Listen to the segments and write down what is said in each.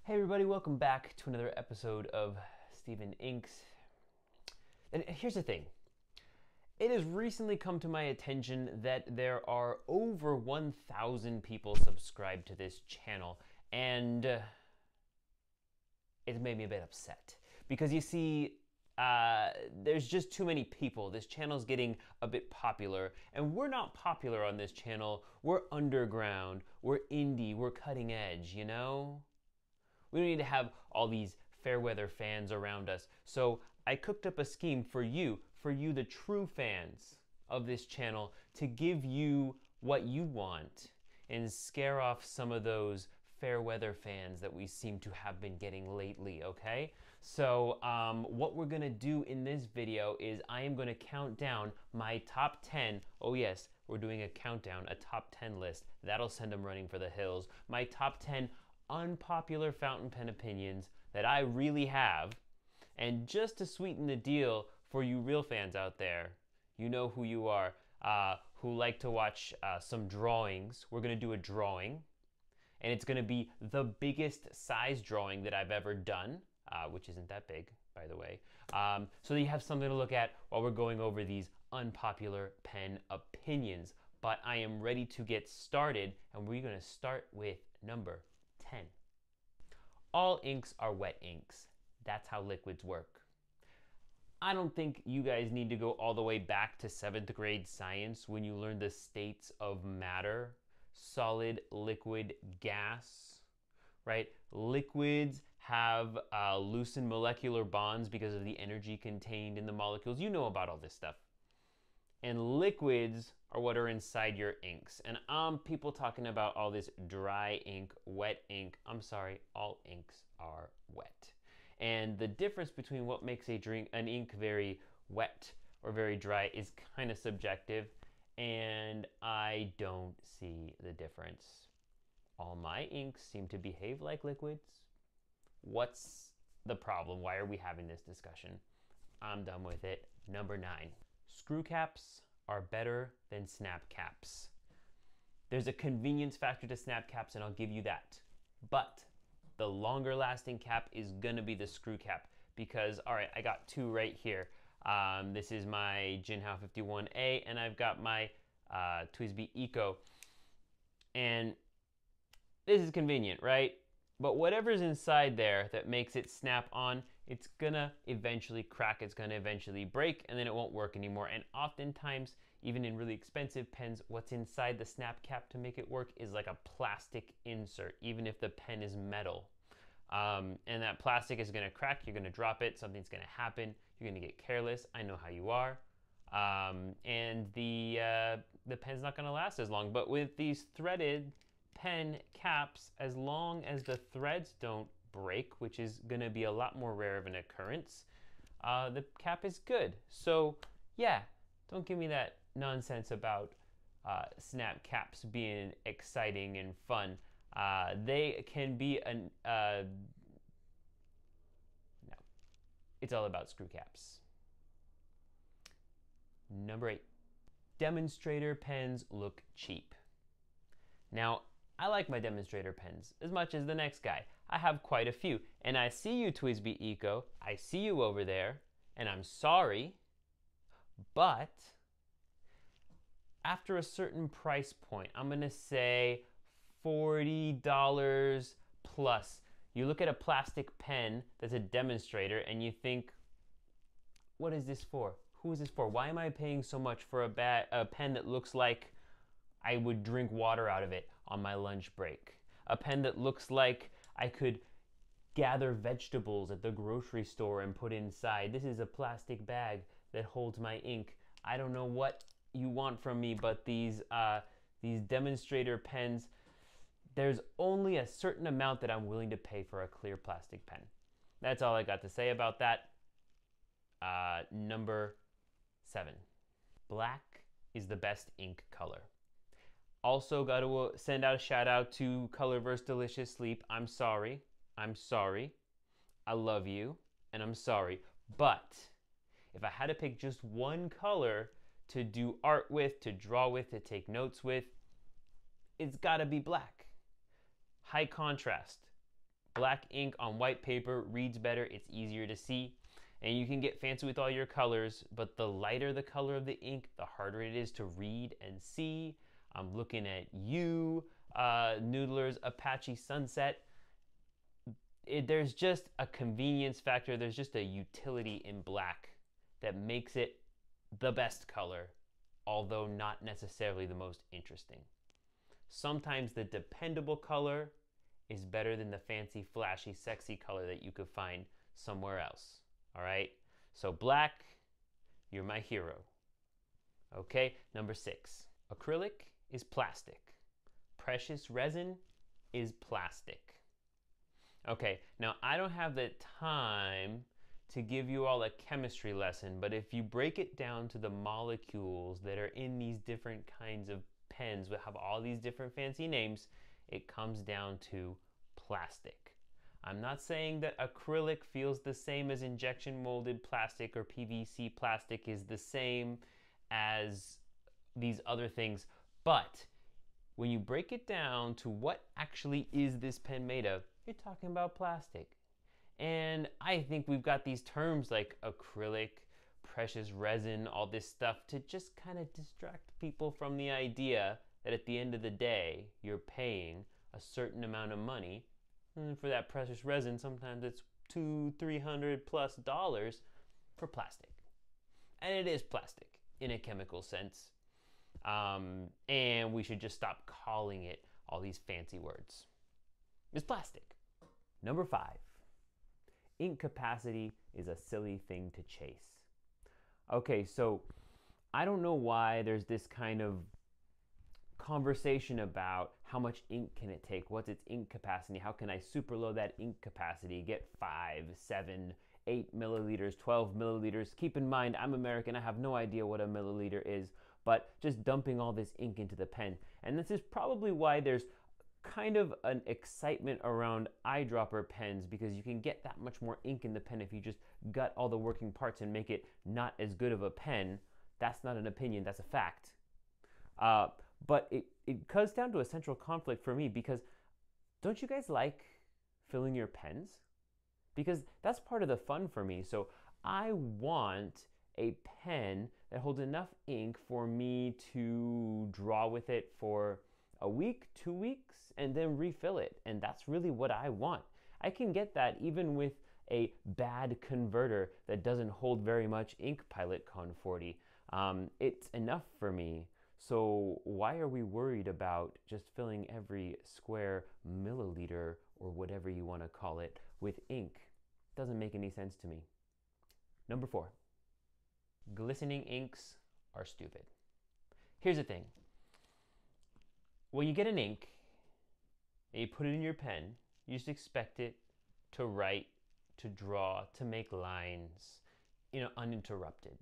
Hey everybody, welcome back to another episode of Steven Inks. And here's the thing. It has recently come to my attention that there are over 1,000 people subscribed to this channel, and it's made me a bit upset. Because you see, there's just too many people. This channel's getting a bit popular, and we're not popular on this channel. We're underground, we're indie, we're cutting edge, you know? We don't need to have all these fair weather fans around us. So I cooked up a scheme for you, the true fans of this channel, to give you what you want and scare off some of those fair weather fans that we seem to have been getting lately, okay? So what we're gonna do in this video is I am gonna count down my top 10, oh yes, we're doing a countdown, a top 10 list. That'll send them running for the hills. My top 10 unpopular fountain pen opinions that I really have. And just to sweeten the deal for you real fans out there, you know who you are, who like to watch some drawings. We're gonna do a drawing, and it's gonna be the biggest size drawing that I've ever done, which isn't that big, by the way. So that you have something to look at while we're going over these unpopular pen opinions. But I am ready to get started, and we're gonna start with number 10. All inks are wet inks. That's how liquids work. I don't think you guys need to go all the way back to 7th grade science when you learn the states of matter, solid, liquid, gas, right? Liquids have loosened molecular bonds because of the energy contained in the molecules. You know about all this stuff. And liquids are what are inside your inks. And people talking about all this dry ink, wet ink. I'm sorry, all inks are wet. And the difference between what makes an ink very wet or very dry is kind of subjective, and I don't see the difference. All my inks seem to behave like liquids. What's the problem? Why are we having this discussion? I'm done with it. Number 9. Screw caps are better than snap caps. There's a convenience factor to snap caps, and I'll give you that. But the longer lasting cap is gonna be the screw cap, because, all right, I got two right here. This is my Jinhao 51A, and I've got my TWSBI Eco. And this is convenient, right? But whatever's inside there that makes it snap on, it's gonna eventually crack, it's gonna eventually break, and then it won't work anymore. And oftentimes, even in really expensive pens, what's inside the snap cap to make it work is like a plastic insert, even if the pen is metal. And that plastic is gonna crack, you're gonna drop it, something's gonna happen, you're gonna get careless, I know how you are. And the pen's not gonna last as long. But with these threaded pen caps, as long as the threads don't break, which is going to be a lot more rare of an occurrence, the cap is good. So yeah, don't give me that nonsense about snap caps being exciting and fun. They can be no, it's all about screw caps. Number 8. Demonstrator pens look cheap. Now, I like my demonstrator pens as much as the next guy. I have quite a few, and I see you, TWSBI Eco. I see you over there, and I'm sorry, but after a certain price point, I'm gonna say $40 plus, you look at a plastic pen that's a demonstrator and you think, what is this for? Who is this for? Why am I paying so much for a pen that looks like I would drink water out of it on my lunch break? A pen that looks like I could gather vegetables at the grocery store and put inside. This is a plastic bag that holds my ink. I don't know what you want from me, but these demonstrator pens, there's only a certain amount that I'm willing to pay for a clear plastic pen. That's all I got to say about that. Number 7. Black is the best ink color. Also got to send out a shout out to Colorverse Delicious Sleep. I'm sorry. I love you, and I'm sorry. But if I had to pick just one color to do art with, to draw with, to take notes with, it's gotta be black. High contrast, Black ink on white paper reads better, it's easier to see, and you can get fancy with all your colors, but the lighter the color of the ink, the harder it is to read and see. I'm looking at you, Noodler's Apache Sunset. There's just a convenience factor, there's just a utility in black that makes it the best color, although not necessarily the most interesting. Sometimes the dependable color is better than the fancy, flashy, sexy color that you could find somewhere else. All right? So black, you're my hero. Okay, number 6. Acrylic is plastic. Precious resin is plastic. Okay, now I don't have the time to give you all a chemistry lesson, but if you break it down to the molecules that are in these different kinds of pens that have all these different fancy names, it comes down to plastic. I'm not saying that acrylic feels the same as injection molded plastic or PVC plastic is the same as these other things, but when you break it down to what actually is this pen made of, you're talking about plastic. And I think we've got these terms like acrylic, precious resin, all this stuff to just kind of distract people from the idea that at the end of the day, you're paying a certain amount of money. And for that precious resin, sometimes it's $200-300+ for plastic. And it is plastic in a chemical sense. And we should just stop calling it all these fancy words. It's plastic. Number 5. Ink capacity is a silly thing to chase. Okay, so I don't know why there's this kind of conversation about how much ink can it take, what's its ink capacity, how can I superload that ink capacity, get 5, 7, 8 milliliters, 12 milliliters. Keep in mind, I'm American, I have no idea what a milliliter is, but just dumping all this ink into the pen. And this is probably why there's kind of an excitement around eyedropper pens, because you can get that much more ink in the pen if you just gut all the working parts and make it not as good of a pen. That's not an opinion, that's a fact. But it comes down to a central conflict for me, because don't you guys like filling your pens? Because that's part of the fun for me. So I want a pen that holds enough ink for me to draw with it for a week, 2 weeks, and then refill it. And that's really what I want. I can get that even with a bad converter that doesn't hold very much ink, Pilot Con 40. It's enough for me. So why are we worried about just filling every square milliliter, or whatever you want to call it, with ink? Doesn't make any sense to me. Number 4. Glistening inks are stupid. Here's the thing. When you get an ink and you put it in your pen, you just expect it to write, to draw, to make lines, uninterrupted.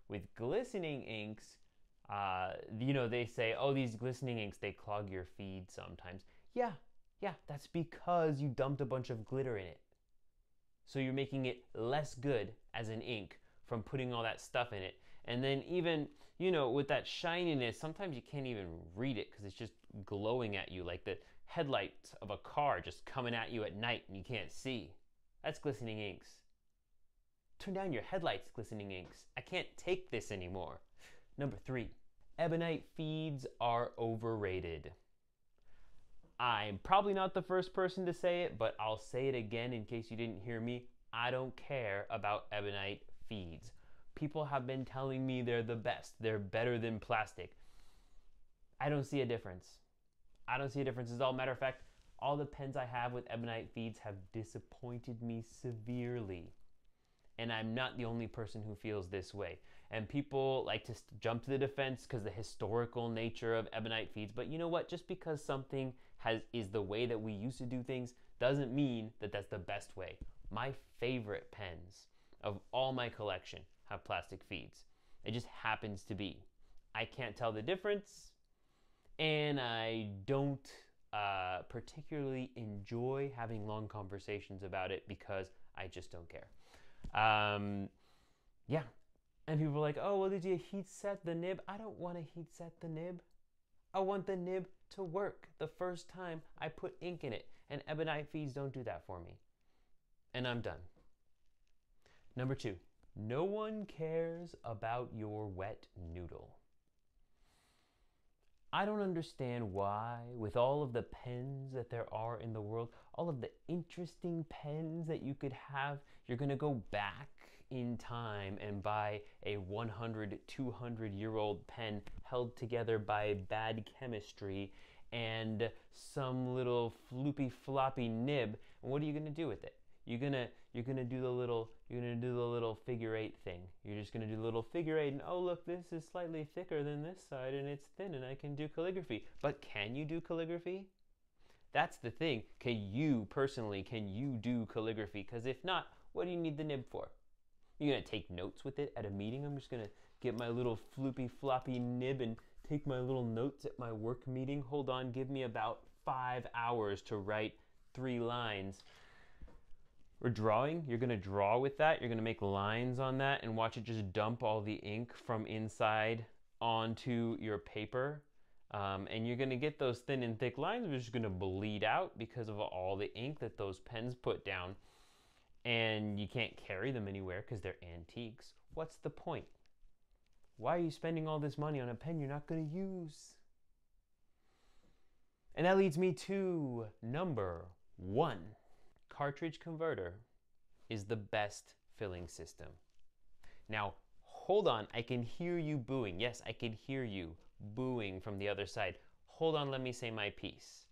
With glistening inks, they say, oh, these glistening inks, they clog your feed sometimes. Yeah, that's because you dumped a bunch of glitter in it. So you're making it less good as an ink from putting all that stuff in it. And then even, with that shininess, sometimes you can't even read it because it's just glowing at you, like the headlights of a car just coming at you at night and you can't see. That's glistening inks. Turn down your headlights, glistening inks. I can't take this anymore. Number 3, ebonite feeds are overrated. I'm probably not the first person to say it, but I'll say it again in case you didn't hear me. I don't care about ebonite feeds. People have been telling me they're the best. They're better than plastic. I don't see a difference. As a matter of fact, all the pens I have with ebonite feeds have disappointed me severely. And I'm not the only person who feels this way. And people like to jump to the defense because the historical nature of ebonite feeds. But you know what? Just because something is the way that we used to do things doesn't mean that that's the best way. My favorite pens of all my collection have plastic feeds. It just happens to be. I can't tell the difference, and I don't particularly enjoy having long conversations about it because I just don't care. Yeah. And people are like, oh, well, did you heat set the nib? I don't want to heat set the nib. I want the nib to work the first time I put ink in it. And ebonite feeds don't do that for me. And I'm done. Number 2, no one cares about your wet noodle. I don't understand why, with all of the pens that there are in the world, all of the interesting pens that you could have, you're going to go back in time and buy a 100, 200-year-old pen held together by bad chemistry and some little floppy-floppy nib. And what are you going to do with it? You're gonna do the little figure 8 thing. You're just gonna do the little figure 8 and, oh look, this is slightly thicker than this side and it's thin and I can do calligraphy. But can you do calligraphy? That's the thing. Can you do calligraphy? Because if not, what do you need the nib for? You're gonna take notes with it at a meeting? I'm just gonna get my little floppy nib and take my little notes at my work meeting. Hold on, give me about 5 hours to write 3 lines. Or drawing, you're gonna draw with that, you're gonna make lines on that and watch it just dump all the ink from inside onto your paper. And you're gonna get those thin and thick lines, which is gonna bleed out because of all the ink that those pens put down. And you can't carry them anywhere because they're antiques. What's the point? Why are you spending all this money on a pen you're not gonna use? And that leads me to number 1. Cartridge converter is the best filling system. Now, hold on, I can hear you booing. Yes, I can hear you booing from the other side. Hold on, let me say my piece.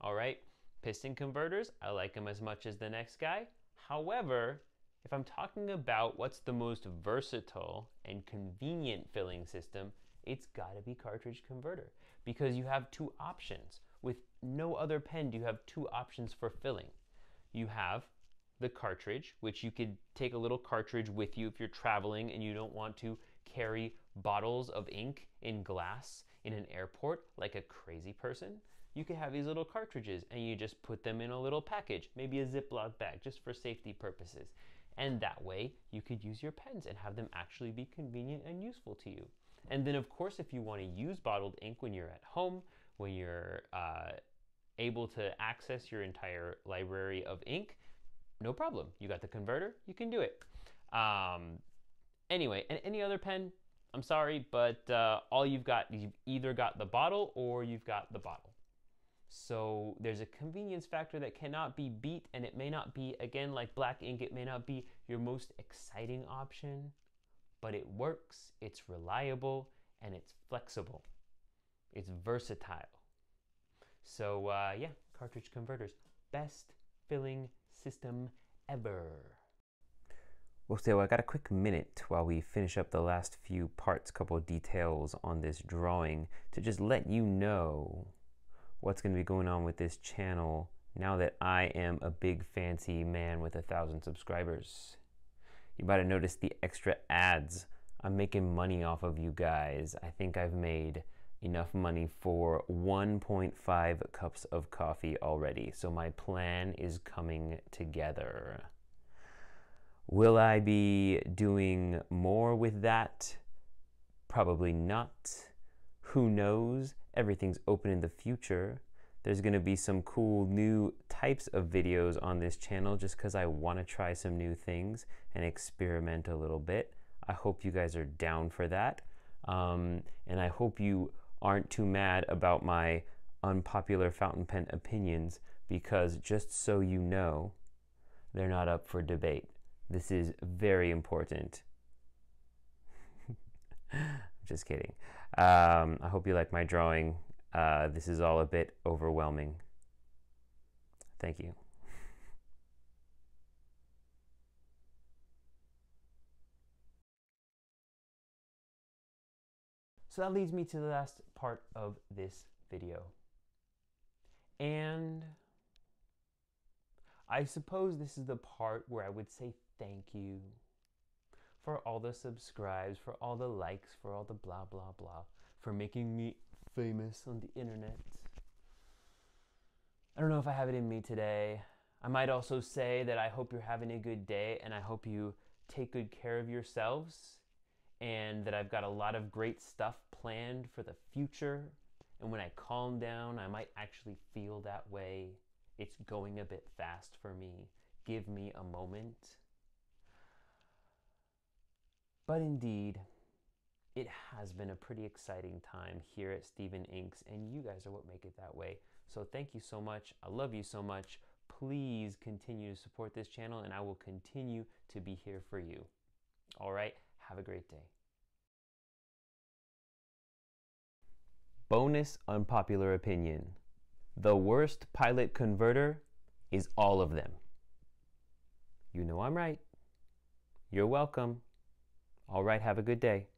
All right, piston converters, I like them as much as the next guy. However, if I'm talking about what's the most versatile and convenient filling system, it's gotta be cartridge converter because you have 2 options. With no other pen do you have 2 options for filling. You have the cartridge, which you could take a little cartridge with you if you're traveling and you don't want to carry bottles of ink in glass in an airport like a crazy person. You could have these little cartridges and you just put them in a little package, maybe a Ziploc bag, just for safety purposes. And that way you could use your pens and have them actually be convenient and useful to you. And then of course, if you want to use bottled ink when you're at home, when you're able to access your entire library of ink, no problem. You got the converter, you can do it. Anyway, and any other pen, I'm sorry, but all you've either got the bottle or you've got the bottle. So there's a convenience factor that cannot be beat, and it may not be, again, like black ink, it may not be your most exciting option, but it works, it's reliable, and it's flexible. It's versatile. So yeah, cartridge converters, best filling system ever. Well, so I got a quick minute while we finish up the last few parts, couple of details on this drawing to just let you know what's going to be going on with this channel now that I am a big fancy man with 1,000 subscribers. You might have noticed the extra ads. I'm making money off of you guys. I think I've made enough money for 1.5 cups of coffee already. So my plan is coming together. Will I be doing more with that? Probably not. Who knows? Everything's open in the future. There's going to be some cool new types of videos on this channel just because I want to try some new things and experiment a little bit. I hope you guys are down for that. And I hope you aren't too mad about my unpopular fountain pen opinions, because just so you know, they're not up for debate. This is very important. Just kidding. I hope you like my drawing. This is all a bit overwhelming. Thank you. So that leads me to the last part of this video. And I suppose this is the part where I would say thank you for all the subscribes, for all the likes, for all the blah, blah, blah, for making me famous on the internet. I don't know if I have it in me today. I might also say that I hope you're having a good day and I hope you take good care of yourselves, and that I've got a lot of great stuff planned for the future. And when I calm down, I might actually feel that way It's going a bit fast for me. Give me a moment. But indeed, it has been a pretty exciting time here at Stephen Inks, and you guys are what make it that way. So thank you so much. I love you so much. Please continue to support this channel, and I will continue to be here for you. All right, have a great day. Bonus unpopular opinion. The worst pilot converter is all of them. You know I'm right. You're welcome. All right, have a good day.